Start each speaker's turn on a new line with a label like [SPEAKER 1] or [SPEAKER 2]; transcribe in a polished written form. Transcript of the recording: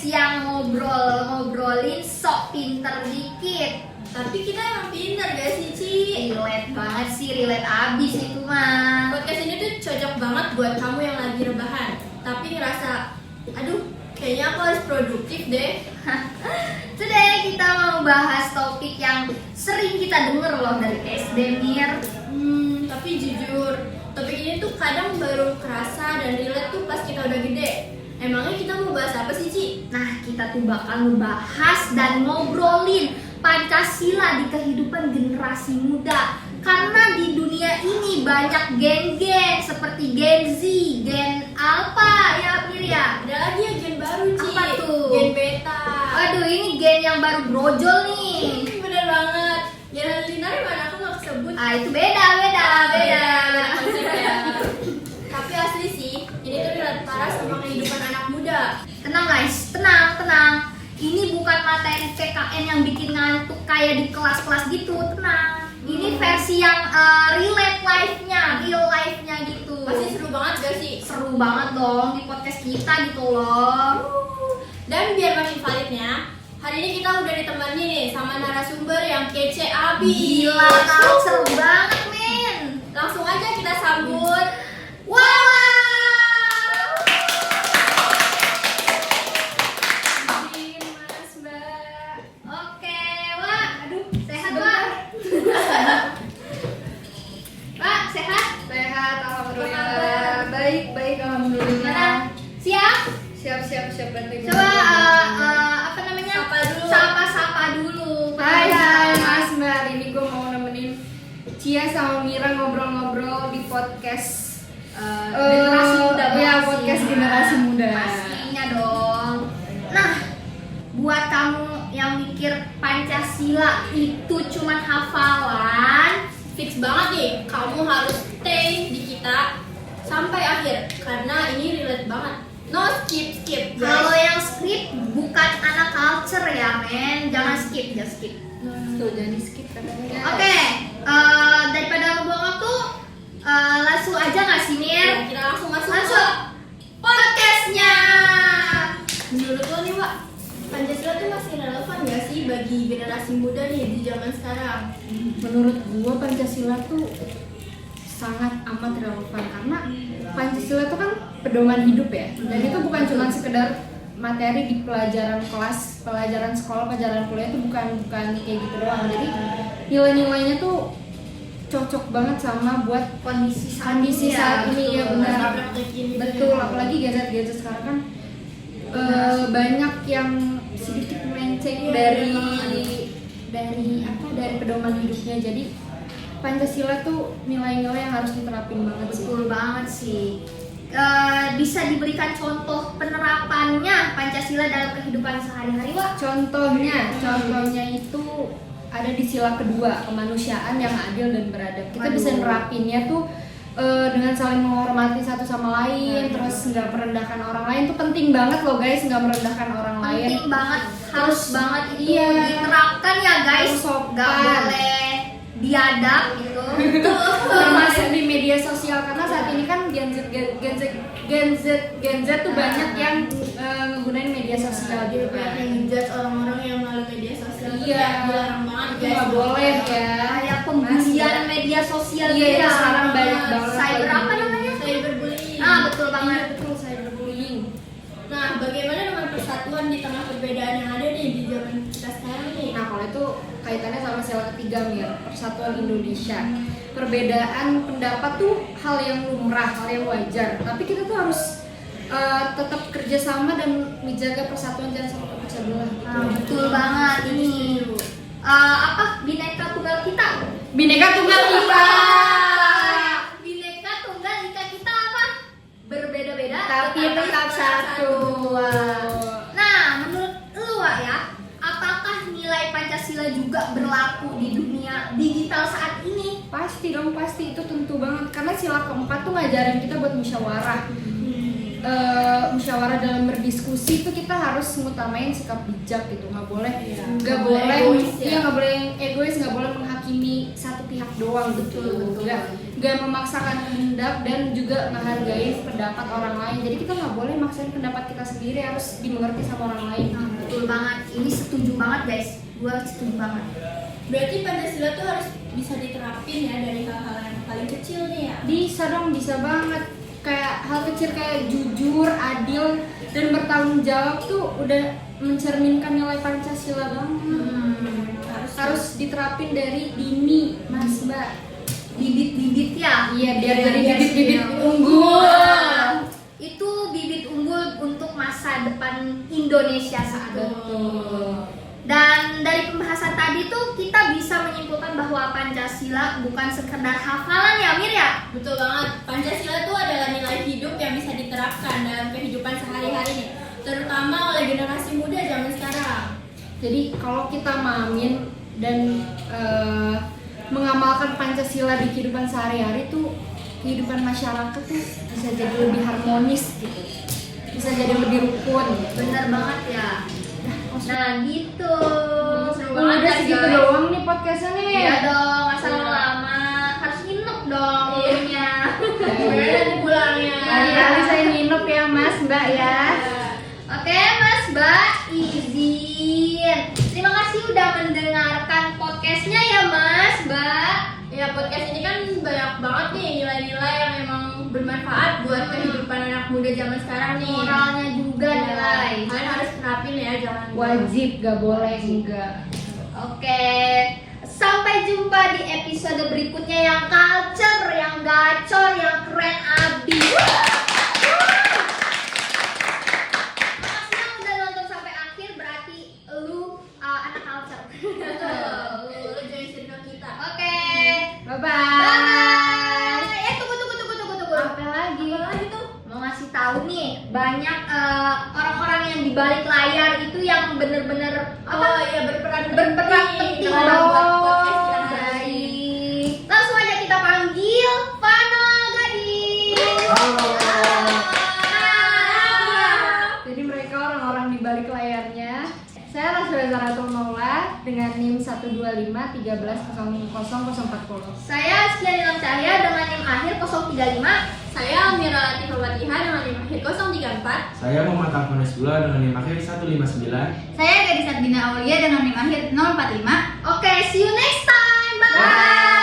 [SPEAKER 1] yang ngobrolin sok pinter dikit.
[SPEAKER 2] Tapi kita emang pinter gak sih, Ci?
[SPEAKER 1] Relate banget sih, relate abis itu mah.
[SPEAKER 2] Podcast ini tuh cocok banget buat kamu yang lagi rebahan tapi ngerasa, aduh kayaknya aku harus produktif deh.
[SPEAKER 1] Today kita mau bahas topik yang sering kita denger loh dari SD, Mir.
[SPEAKER 2] Tapi jujur, topik ini tuh kadang baru kerasa dan relate tuh pas kita udah gede. Emangnya kita mau bahas apa sih, Ci?
[SPEAKER 1] Nah, kita tuh bakal ngebahas dan ngobrolin Pancasila di kehidupan generasi muda. Karena di dunia ini banyak gen-gen seperti Gen Z, Gen Alpha ya Mir ya.
[SPEAKER 2] Ada lagi ya gen baru, Ci.
[SPEAKER 1] Apa tuh?
[SPEAKER 2] Gen beta.
[SPEAKER 1] Aduh, ini gen yang baru brojol nih.
[SPEAKER 2] Bener banget. Gen halilintar mana aku gak kesebut.
[SPEAKER 1] Itu beda
[SPEAKER 2] konsepnya. Tapi asli sih, ini tuh relate parah sama kehidupan anak muda.
[SPEAKER 1] Tenang guys, tenang. Ini bukan materi PKN yang bikin ngantuk kayak di kelas-kelas gitu, tenang. Ini versi yang relate life-nya, real life-nya gitu.
[SPEAKER 2] Pasti seru banget gak sih?
[SPEAKER 1] Seru banget dong di podcast kita gitu loh.
[SPEAKER 2] Dan biar makin validnya, hari ini kita udah ditemani nih sama narasumber yang kece abis.
[SPEAKER 1] Gila, tau seru banget, men.
[SPEAKER 2] Langsung aja kita sambut.
[SPEAKER 1] Wow.
[SPEAKER 2] Mas Mbak.
[SPEAKER 1] Oke, Wak. Aduh, sehat, Wak. Wak, sehat?
[SPEAKER 3] Sehat,
[SPEAKER 1] Apa
[SPEAKER 3] alhamdulillah.
[SPEAKER 1] kabar?
[SPEAKER 3] Baik, alhamdulillah.
[SPEAKER 1] Siap?
[SPEAKER 3] Siap bantu.
[SPEAKER 1] Coba apa namanya?
[SPEAKER 2] Sapa dulu.
[SPEAKER 1] Sapa dulu.
[SPEAKER 3] Hai Mas Mbak, hari ini gue mau nemenin Cia sama Mira ngobrol-ngobrol di podcast
[SPEAKER 1] Generasi muda
[SPEAKER 3] ya,
[SPEAKER 1] banget
[SPEAKER 3] podcast
[SPEAKER 1] sih.
[SPEAKER 3] generasi muda.
[SPEAKER 1] Pastinya dong. Nah, buat kamu yang mikir Pancasila itu cuman hafalan,
[SPEAKER 2] Fix banget nih, kamu harus stay di kita sampai akhir karena ini relate banget. No skip guys.
[SPEAKER 1] kalau yang skip bukan anak culture ya, men. Jangan skip.
[SPEAKER 3] Tuh, jangan di skip katanya.
[SPEAKER 1] Oke, daripada ngebuang waktu, langsung aja nggak sih, Mir?
[SPEAKER 2] Ya, kita langsung masuk
[SPEAKER 1] Langsung
[SPEAKER 2] ke
[SPEAKER 1] podcastnya.
[SPEAKER 2] menurut lo nih, Wak, Pancasila tuh masih relevan gak sih bagi generasi muda nih di zaman sekarang?
[SPEAKER 3] Menurut gue Pancasila tuh sangat amat relevan karena Pancasila itu kan pedoman hidup ya, dan itu bukan cuma sekedar materi di pelajaran kelas, pelajaran sekolah, pelajaran kuliah itu bukan kayak gitu doang. Jadi nilai-nilainya tuh cocok banget sama buat kondisi saat ini ya, benar.
[SPEAKER 2] Praktek ini
[SPEAKER 3] Betul,
[SPEAKER 2] bener.
[SPEAKER 3] apalagi gadget sekarang kan banyak yang sedikit melenceng dari pedoman hidupnya. Jadi Pancasila tuh nilai-nilai yang harus diterapin banget sih.
[SPEAKER 1] Betul banget sih. Bisa diberikan contoh penerapannya Pancasila dalam kehidupan sehari-hari, Wak?
[SPEAKER 3] Contohnya itu ada di sila kedua, kemanusiaan yang adil dan beradab. Kita bisa
[SPEAKER 1] Aduh.
[SPEAKER 3] nerapinnya tuh dengan saling menghormati satu sama lain, terus nggak merendahkan orang lain. Itu penting banget loh guys, nggak merendahkan orang lain.
[SPEAKER 1] Penting banget, harus banget itu
[SPEAKER 3] Iya.
[SPEAKER 1] diterapkan ya guys.
[SPEAKER 3] Harus sopan.
[SPEAKER 1] Gak boleh biadab gitu.
[SPEAKER 3] Termasuk di media sosial, karena saat ini kan Gen Z tuh banyak yang ngegunain media sosial gitu
[SPEAKER 2] Banyak
[SPEAKER 3] kan.
[SPEAKER 2] yang ngejudge orang-orang yang melalui media sosial.
[SPEAKER 3] Iya,
[SPEAKER 2] Dilarang banget
[SPEAKER 3] itu
[SPEAKER 2] guys.
[SPEAKER 3] nggak boleh ya.
[SPEAKER 1] Kayak pembulian media sosial
[SPEAKER 3] Iya,
[SPEAKER 1] gitu
[SPEAKER 3] itu
[SPEAKER 1] ya.
[SPEAKER 3] sekarang banyak banget.
[SPEAKER 1] Cyber apa namanya?
[SPEAKER 2] Cyberbullying.
[SPEAKER 1] Betul banget.
[SPEAKER 3] Iya, betul, cyberbullying.
[SPEAKER 2] Nah, bagaimana dengan persatuan di tengah perbedaan yang ada nih di zaman kita sekarang nih?
[SPEAKER 3] Nah, kalau itu kaitannya sama sila ketiga, Mir, Persatuan Indonesia. Perbedaan pendapat tuh hal yang lumrah, hal yang wajar. Tapi kita tuh harus tetap kerjasama dan menjaga persatuan, jangan sampai pecah belah.
[SPEAKER 1] Betul banget ini. Bineka tunggal kita.
[SPEAKER 3] Bineka Tunggal Ika.
[SPEAKER 1] Bineka tunggal ika kita apa? Berbeda-beda
[SPEAKER 3] Tapi tetap satu.
[SPEAKER 1] Nah, menurut lu Wak, ya, apakah nilai Pancasila juga berlaku di dunia digital saat ini?
[SPEAKER 3] Pasti dong, pasti, itu tentu banget. Karena sila keempat tuh ngajarin kita buat musyawarah. Musyawarah dalam berdiskusi itu kita harus ngutamain sikap bijak gitu, nggak boleh
[SPEAKER 2] Nggak boleh egois ya.
[SPEAKER 3] nggak boleh egois, nggak boleh menghakimi satu pihak doang gitu.
[SPEAKER 1] Betul.
[SPEAKER 3] Nggak. gak memaksakan kehendak dan juga menghargai pendapat orang lain. Jadi kita nggak boleh maksain pendapat kita sendiri, harus dimengerti sama orang lain.
[SPEAKER 1] Betul banget, ini setuju banget guys, gue setuju banget.
[SPEAKER 2] Berarti Pancasila tuh harus bisa diterapin ya dari hal-hal yang paling kecil nih ya.
[SPEAKER 3] Bisa dong, bisa banget. Kayak hal kecil kayak jujur, adil, dan bertanggung jawab tuh udah mencerminkan nilai Pancasila banget. Harus diterapin dari dini, Mas Mbak.
[SPEAKER 1] Bibit-bibit ya.
[SPEAKER 3] Iya, biar dari
[SPEAKER 1] Iya,
[SPEAKER 3] bibit-bibit
[SPEAKER 1] iya.
[SPEAKER 3] unggul.
[SPEAKER 1] Itu bibit unggul untuk masa depan Indonesia saat ini.
[SPEAKER 3] Betul.
[SPEAKER 1] Dan dari pembahasan tadi tuh kita bisa menyimpulkan bahwa Pancasila bukan sekedar hafalan ya Mir ya.
[SPEAKER 2] Betul banget. Pancasila itu adalah nilai hidup yang bisa diterapkan dalam kehidupan sehari-hari nih, terutama oleh generasi muda zaman sekarang.
[SPEAKER 3] Jadi kalau kita mamin dan mengamalkan Pancasila di kehidupan sehari-hari tuh kehidupan masyarakat tuh bisa jadi lebih harmonis gitu, bisa jadi lebih rukun.
[SPEAKER 1] Bener banget ya. Nah gitu.
[SPEAKER 2] Seru banget
[SPEAKER 3] Udah
[SPEAKER 2] ya,
[SPEAKER 3] segitu
[SPEAKER 2] guys.
[SPEAKER 3] doang nih podcastnya nih.
[SPEAKER 1] Iya dong, masa
[SPEAKER 2] Iya.
[SPEAKER 1] lama harus nginep dong mulutnya.
[SPEAKER 2] Gimana nanti pulangnya?
[SPEAKER 3] Kali-kali saya nginep ya Mas Mbak ya.
[SPEAKER 1] Oke Mas Mbak, izin. Terima kasih udah mendengarkan podcastnya ya Mas Mbak.
[SPEAKER 2] Ya podcast ini kan banyak banget nih nilai-nilai yang emang bermanfaat buat kehidupan anak muda zaman sekarang nih.
[SPEAKER 1] Moralnya juga
[SPEAKER 2] Ya,
[SPEAKER 1] nilai.
[SPEAKER 2] kalian harus terapin ya, jangan
[SPEAKER 3] Wajib, gak boleh enggak.
[SPEAKER 1] Oke, sampai jumpa di episode berikutnya yang culture, yang gacor, yang keren abis. Makasih yang udah nonton sampai akhir, berarti lu anak culture.
[SPEAKER 2] Lu join circle kita.
[SPEAKER 1] Oke,
[SPEAKER 3] Bye-bye.
[SPEAKER 1] bye. Tunggu.
[SPEAKER 3] Apa lagi?
[SPEAKER 2] Apa lagi tuh?
[SPEAKER 1] Mau ngasih tahu nih, banyak orang-orang yang di balik layar itu yang bener-bener
[SPEAKER 2] Oh iya, berperan
[SPEAKER 1] penting
[SPEAKER 2] dalam buat podcast kita hari ini.
[SPEAKER 1] Baik. Langsung aja kita panggil Vano Gadis.
[SPEAKER 3] Jadi mereka orang-orang di balik layarnya. Saya Rasul Zaratul Maula dengan NIM 125130040.
[SPEAKER 1] Saya Sekian Ilham Cahya dengan NIM akhir 035.
[SPEAKER 2] Saya Mira Latifah Fatihah dengan NIM akhir 034.
[SPEAKER 4] Saya Muhammad Alfon Gula dengan NIM akhir 159.
[SPEAKER 2] Saya Gadis Ardina Aulia dengan NIM akhir 045.
[SPEAKER 1] Oke, see you next time. Bye.